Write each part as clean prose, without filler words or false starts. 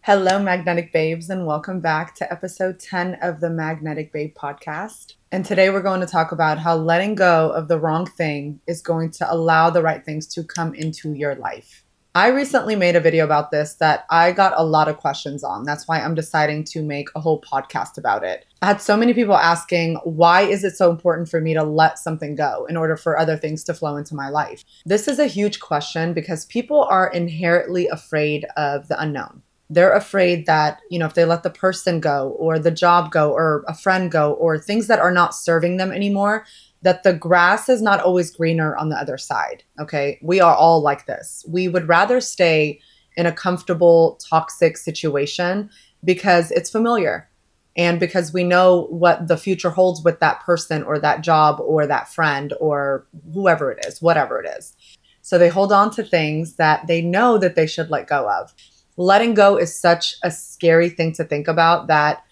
Hello, Magnetic Babes, and welcome back to episode 10 of the Magnetic Babe podcast. And today we're going to talk about how letting go of the wrong thing is going to allow the right things to come into your life. I recently made a video about this that I got a lot of questions on. That's why I'm deciding to make a whole podcast about it. I had so many people asking, why is it so important for me to let something go in order for other things to flow into my life? This is a huge question because people are inherently afraid of the unknown. They're afraid that, if they let the person go or the job go or a friend go or things that are not serving them anymore, that the grass is not always greener on the other side. Okay. We are all like this. We would rather stay in a comfortable, toxic situation because it's familiar and because we know what the future holds with that person or that job or that friend or whoever it is, whatever it is. So they hold on to things that they know that they should let go of. Letting go is such a scary thing to think about that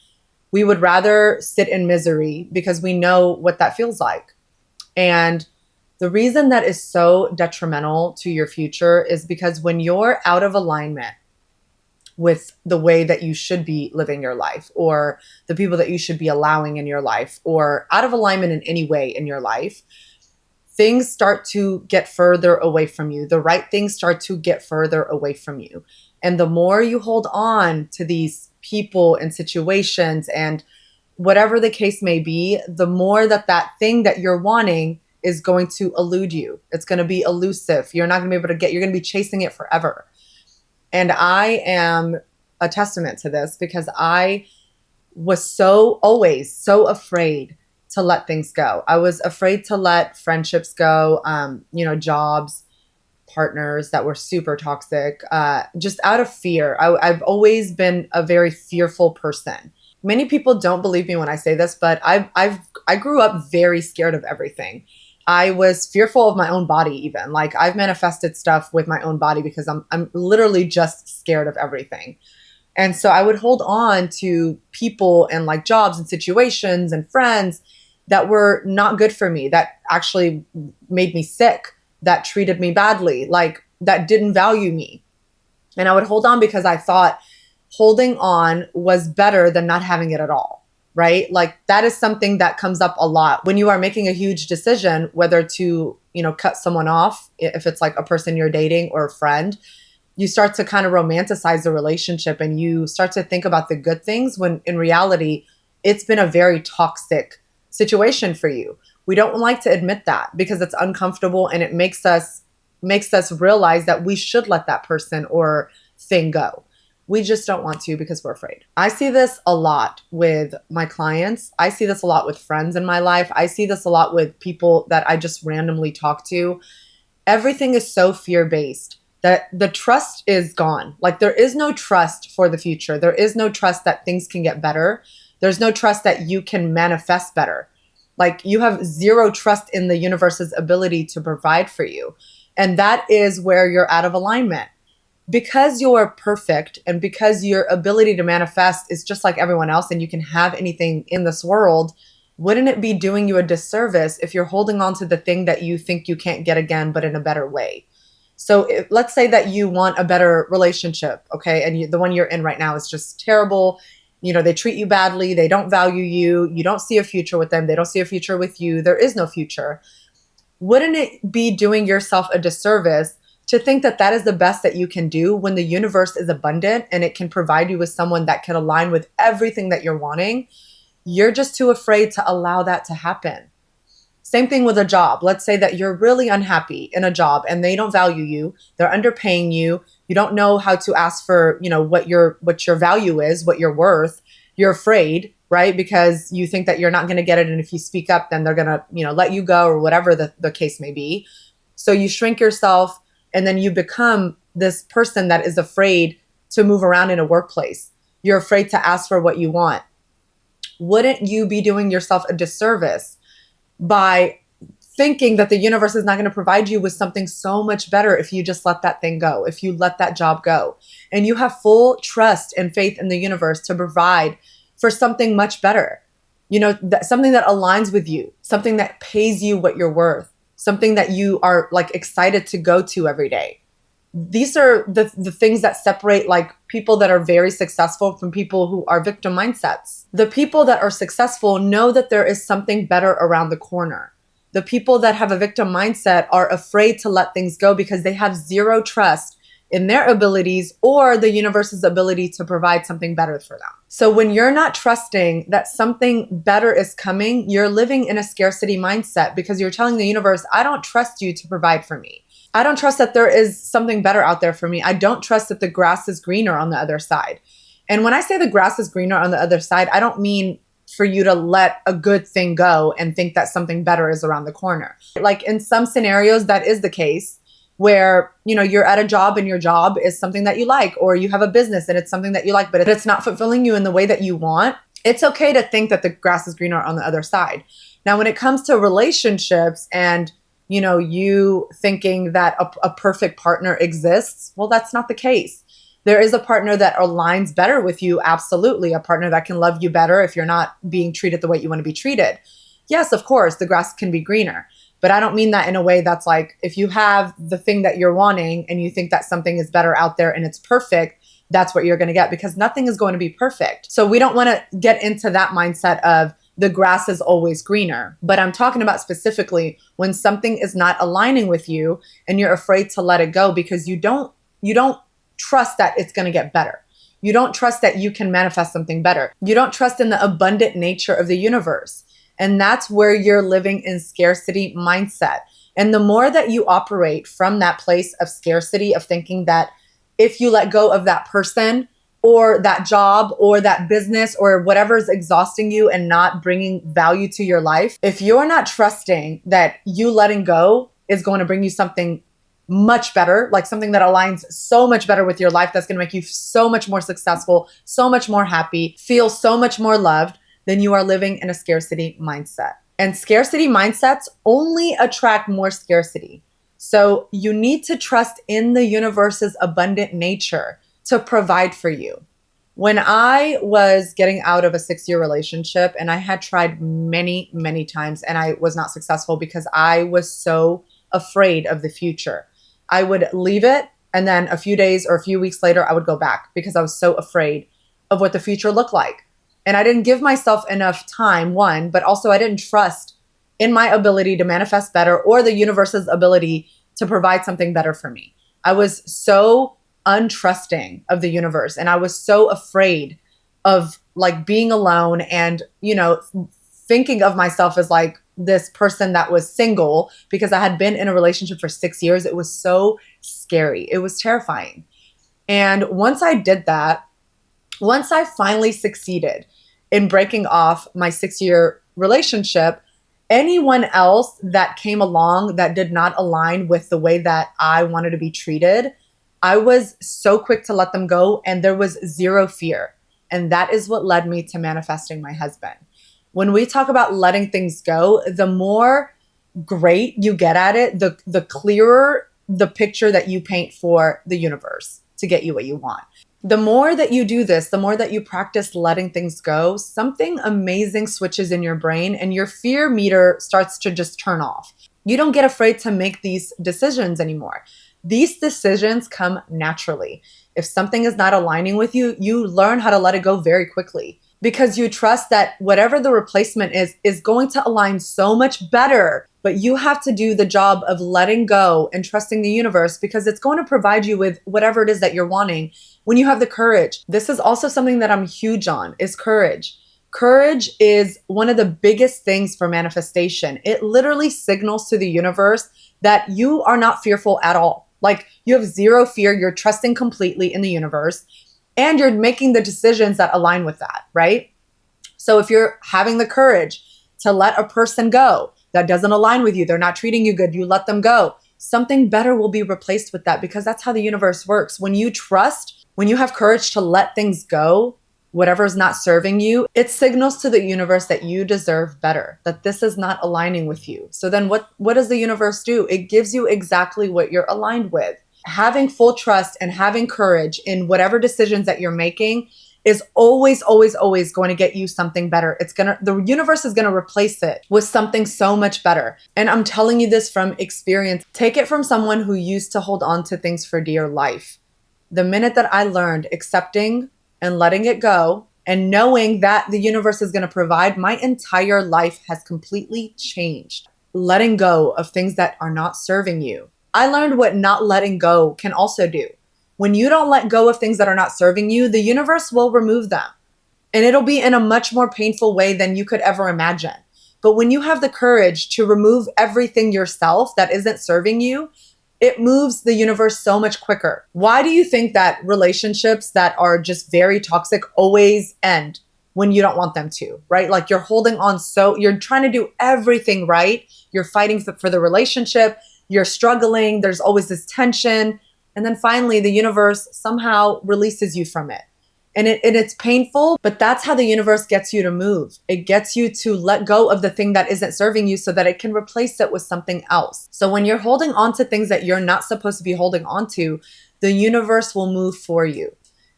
we would rather sit in misery because we know what that feels like. And the reason that is so detrimental to your future is because when you're out of alignment with the way that you should be living your life or the people that you should be allowing in your life or out of alignment in any way in your life, things start to get further away from you. The right things start to get further away from you. And the more you hold on to these people and situations and whatever the case may be, the more that thing that you're wanting is going to elude you. It's going to be elusive. You're not going to be able to you're going to be chasing it forever. And I am a testament to this because I was always so afraid to let things go. I was afraid to let friendships go, jobs, partners that were super toxic, just out of fear. I've always been a very fearful person. Many people don't believe me when I say this, but I grew up very scared of everything. I was fearful of my own body even. Like I've manifested stuff with my own body because I'm literally just scared of everything. And so I would hold on to people and like jobs and situations and friends that were not good for me, that actually made me sick, that treated me badly, like that didn't value me. And I would hold on because I thought holding on was better than not having it at all, right? Like that is something that comes up a lot when you are making a huge decision, whether to, cut someone off, if it's like a person you're dating or a friend. You start to kind of romanticize the relationship and you start to think about the good things when in reality, it's been a very toxic situation for you. We don't like to admit that because it's uncomfortable and it makes us realize that we should let that person or thing go. We just don't want to because we're afraid. I see this a lot with my clients. I see this a lot with friends in my life. I see this a lot with people that I just randomly talk to. Everything is so fear-based that the trust is gone. Like there is no trust for the future. There is no trust that things can get better. There's no trust that you can manifest better. Like you have zero trust in the universe's ability to provide for you. And that is where you're out of alignment. Because you're perfect and because your ability to manifest is just like everyone else and you can have anything in this world, wouldn't it be doing you a disservice if you're holding on to the thing that you think you can't get again, but in a better way? So let's say that you want a better relationship, okay? And the one you're in right now is just terrible. They treat you badly. They don't value you. You don't see a future with them. They don't see a future with you. There is no future. Wouldn't it be doing yourself a disservice to think that that is the best that you can do when the universe is abundant and it can provide you with someone that can align with everything that you're wanting? You're just too afraid to allow that to happen. Same thing with a job. Let's say that you're really unhappy in a job and they don't value you. They're underpaying you. You don't know how to ask for, what your value is, what you're worth. You're afraid, right? Because you think that you're not going to get it. And if you speak up, then they're going to, let you go or whatever the case may be. So you shrink yourself and then you become this person that is afraid to move around in a workplace. You're afraid to ask for what you want. Wouldn't you be doing yourself a disservice by thinking that the universe is not going to provide you with something so much better if you just let that thing go, if you let that job go, and you have full trust and faith in the universe to provide for something much better, something that aligns with you, something that pays you what you're worth, something that you are like excited to go to every day. These are the things that separate like people that are very successful from people who are victim mindsets. The people that are successful know that there is something better around the corner. The people that have a victim mindset are afraid to let things go because they have zero trust in their abilities or the universe's ability to provide something better for them. So when you're not trusting that something better is coming, you're living in a scarcity mindset because you're telling the universe, I don't trust you to provide for me. I don't trust that there is something better out there for me. I don't trust that the grass is greener on the other side. And when I say the grass is greener on the other side, I don't mean for you to let a good thing go and think that something better is around the corner. Like in some scenarios, that is the case where, you're at a job and your job is something that you like, or you have a business and it's something that you like, but it's not fulfilling you in the way that you want. It's okay to think that the grass is greener on the other side. Now, when it comes to relationships and you thinking that a perfect partner exists, well, that's not the case. There is a partner that aligns better with you. Absolutely. A partner that can love you better if you're not being treated the way you want to be treated. Yes, of course, the grass can be greener. But I don't mean that in a way that's like, if you have the thing that you're wanting and you think that something is better out there and it's perfect, that's what you're going to get, because nothing is going to be perfect. So we don't want to get into that mindset of the grass is always greener. But I'm talking about specifically when something is not aligning with you and you're afraid to let it go because you don't trust that it's going to get better. You don't trust that you can manifest something better. You don't trust in the abundant nature of the universe. And that's where you're living in scarcity mindset. And the more that you operate from that place of scarcity, of thinking that if you let go of that person or that job or that business or whatever is exhausting you and not bringing value to your life, if you're not trusting that you letting go is going to bring you something much better, like something that aligns so much better with your life, that's going to make you so much more successful, so much more happy, feel so much more loved, then you are living in a scarcity mindset. And scarcity mindsets only attract more scarcity. So you need to trust in the universe's abundant nature to provide for you. When I was getting out of a 6-year relationship, and I had tried many, many times, and I was not successful because I was so afraid of the future. I would leave it, and then a few days or a few weeks later, I would go back because I was so afraid of what the future looked like. And I didn't give myself enough time, one, but also I didn't trust in my ability to manifest better or the universe's ability to provide something better for me. I was so untrusting of the universe, and I was so afraid of like being alone and, thinking of myself as like this person that was single because I had been in a relationship for 6 years. It was so scary. It was terrifying. And once I did that, once I finally succeeded in breaking off my 6-year relationship, anyone else that came along that did not align with the way that I wanted to be treated, I was so quick to let them go, and there was zero fear. And that is what led me to manifesting my husband. When we talk about letting things go, the more great you get at it, the clearer the picture that you paint for the universe to get you what you want. The more that you do this, the more that you practice letting things go, something amazing switches in your brain and your fear meter starts to just turn off. You don't get afraid to make these decisions anymore. These decisions come naturally. If something is not aligning with you, you learn how to let it go very quickly because you trust that whatever the replacement is going to align so much better. But you have to do the job of letting go and trusting the universe because it's going to provide you with whatever it is that you're wanting when you have the courage. This is also something that I'm huge on, is courage. Courage is one of the biggest things for manifestation. It literally signals to the universe that you are not fearful at all. Like you have zero fear, you're trusting completely in the universe, and you're making the decisions that align with that, right? So if you're having the courage to let a person go that doesn't align with you, they're not treating you good, you let them go, something better will be replaced with that because that's how the universe works. When you trust, when you have courage to let things go, whatever is not serving you, it signals to the universe that you deserve better, that this is not aligning with you. So then what does the universe do? It gives you exactly what you're aligned with. Having full trust and having courage in whatever decisions that you're making is always, always, always going to get you something better. The universe is going to replace it with something so much better. And I'm telling you this from experience. Take it from someone who used to hold on to things for dear life. The minute that I learned accepting and letting it go and knowing that the universe is going to provide, my entire life has completely changed. Letting go of things that are not serving you. I learned what not letting go can also do. When you don't let go of things that are not serving you, the universe will remove them. And it'll be in a much more painful way than you could ever imagine. But when you have the courage to remove everything yourself that isn't serving you, it moves the universe so much quicker. Why do you think that relationships that are just very toxic always end when you don't want them to, right? Like you're holding on you're trying to do everything right. You're fighting for the relationship. You're struggling. There's always this tension. And then finally, the universe somehow releases you from it. And it's painful, but that's how the universe gets you to move. It gets you to let go of the thing that isn't serving you so that it can replace it with something else. So when you're holding on to things that you're not supposed to be holding on to, the universe will move for you.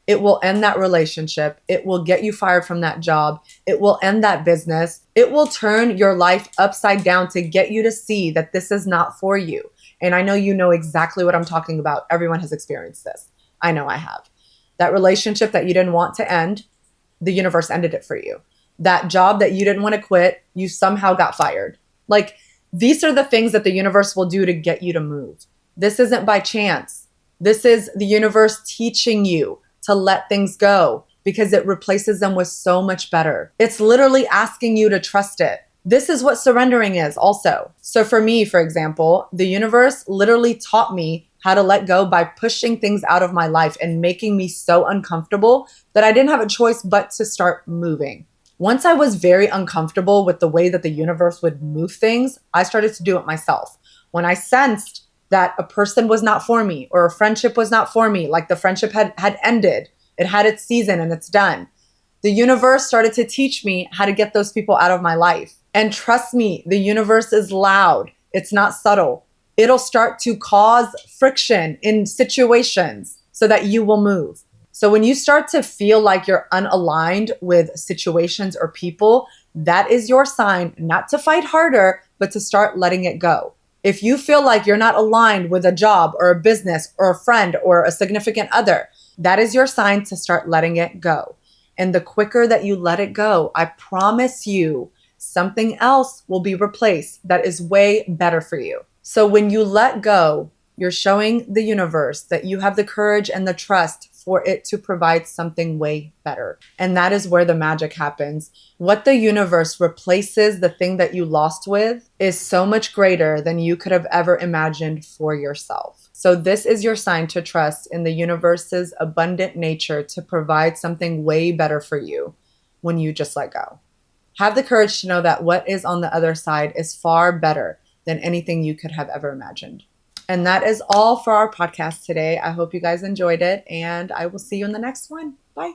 It will end that relationship. It will get you fired from that job. It will end that business. It will turn your life upside down to get you to see that this is not for you. And I know you know exactly what I'm talking about. Everyone has experienced this. I know I have. That relationship that you didn't want to end, the universe ended it for you. That job that you didn't want to quit, you somehow got fired. Like, these are the things that the universe will do to get you to move. This isn't by chance. This is the universe teaching you to let things go because it replaces them with so much better. It's literally asking you to trust it. This is what surrendering is also. So for me, for example, the universe literally taught me how to let go by pushing things out of my life and making me so uncomfortable that I didn't have a choice but to start moving. Once I was very uncomfortable with the way that the universe would move things, I started to do it myself. When I sensed that a person was not for me or a friendship was not for me, like the friendship had ended, it had its season and it's done, the universe started to teach me how to get those people out of my life. And trust me, the universe is loud. It's not subtle. It'll start to cause friction in situations so that you will move. So when you start to feel like you're unaligned with situations or people, that is your sign not to fight harder, but to start letting it go. If you feel like you're not aligned with a job or a business or a friend or a significant other, that is your sign to start letting it go. And the quicker that you let it go, I promise you, something else will be replaced that is way better for you. So when you let go, you're showing the universe that you have the courage and the trust for it to provide something way better. And that is where the magic happens. What the universe replaces the thing that you lost with is so much greater than you could have ever imagined for yourself. So this is your sign to trust in the universe's abundant nature to provide something way better for you when you just let go. Have the courage to know that what is on the other side is far better than anything you could have ever imagined. And that is all for our podcast today. I hope you guys enjoyed it, and I will see you in the next one. Bye.